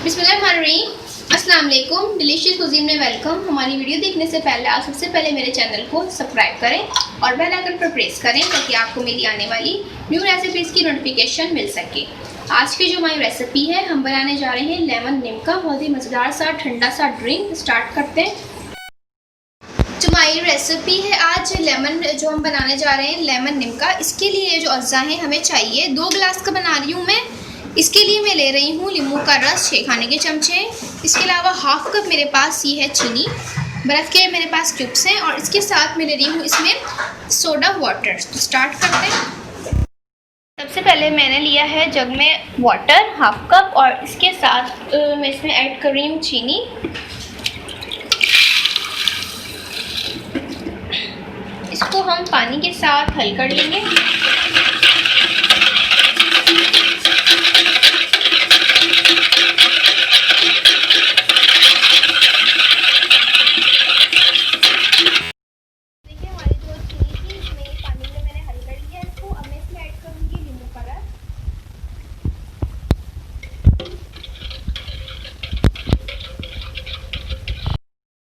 बिस्मिल्लाहिर्रहमानिर्रहीम। अस्सलाम वालेकुम। डिलीशियस कुजीन में वेलकम। हमारी वीडियो देखने से पहले आप सबसे पहले मेरे चैनल को सब्सक्राइब करें और बेल आइकन पर प्रेस करें ताकि आपको मेरी आने वाली न्यू रेसिपीज़ की नोटिफिकेशन मिल सके। आज की जो हमारी रेसिपी है, हम बनाने जा रहे हैं लेमन निमका, बहुत ही मज़ेदार सा ठंडा सा ड्रिंक। स्टार्ट करते हैं। जो हमारी रेसिपी है आज लेमन, जो हम बनाने जा रहे हैं लेमन निमका, इसके लिए जो अज्जा हैं हमें चाहिए 2 गिलास का बना रही हूँ मैं। इसके लिए मैं ले रही हूँ नींबू का रस 6 खाने के चमचे। इसके अलावा हाफ कप मेरे पास ये है चीनी, बर्फ़ के मेरे पास क्यूब्स हैं, और इसके साथ मैं ले रही हूँ इसमें सोडा वाटर। तो स्टार्ट करते हैं। सबसे पहले मैंने लिया है जग में वाटर हाफ कप, और इसके साथ मैं इसमें ऐड कर रही हूँ चीनी। इसको हम पानी के साथ हल कर लेंगे।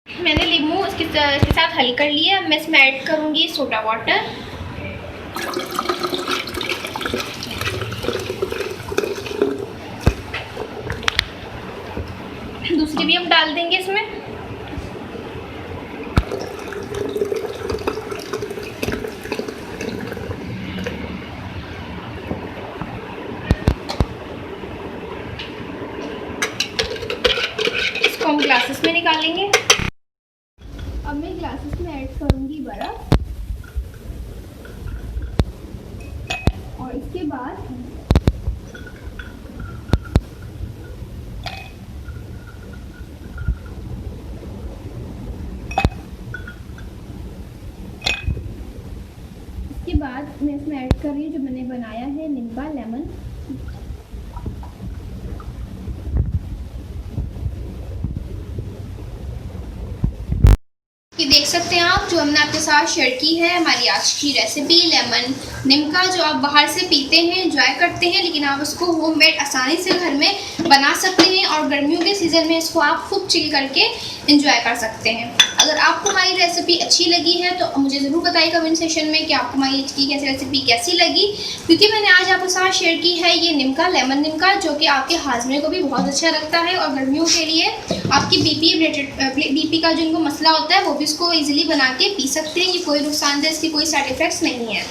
मैंने नींबू इसके साथ हल कर लिया। अब मैं इसमें ऐड करूँगी सोडा वाटर। दूसरी भी हम डाल देंगे इसमें। इसको हम ग्लासेस में निकालेंगे। अब मैं ग्लासेस में ऐड करूंगी बर्फ, और इसके बाद मैं इसमें ऐड कर रही हूँ जो मैंने बनाया है निम्का लेमन। ये देख सकते हैं आप, जो हमने आपके साथ शेयर की है हमारी आज की रेसिपी लेमन निमका, जो आप बाहर से पीते हैं एंजॉय करते हैं, लेकिन आप उसको होममेड आसानी से घर में बना सकते हैं, और गर्मियों के सीज़न में इसको आप खूब चिल करके एंजॉय कर सकते हैं। अगर आपको हमारी रेसिपी अच्छी लगी है तो मुझे ज़रूर बताइए कमेंट सेक्शन में कि आपको हमारी की कैसी रेसिपी कैसी लगी, क्योंकि मैंने आज आपके साथ शेयर की है ये निमका लेमन निमका, जो कि आपके हाजमे को भी बहुत अच्छा रखता है, और गर्मियों के लिए आपकी बीपी का जो इनको मसला होता है वो भी इसको इजीली बना के पी सकते हैं। ये कोई नुकसानदेह, इसकी कोई साइड इफ़ेक्ट्स नहीं है।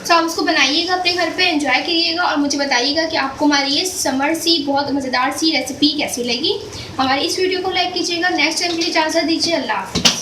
तो आप उसको बनाइएगा अपने घर पे, एंजॉय करिएगा, और मुझे बताइएगा कि आपको हमारी ये समर सी बहुत मज़ेदार सी रेसिपी कैसी लगी। हमारी इस वीडियो को लाइक कीजिएगा। नेक्स्ट टाइम के लिए इजाज़त दीजिए। अल्लाह हाफ़िज़।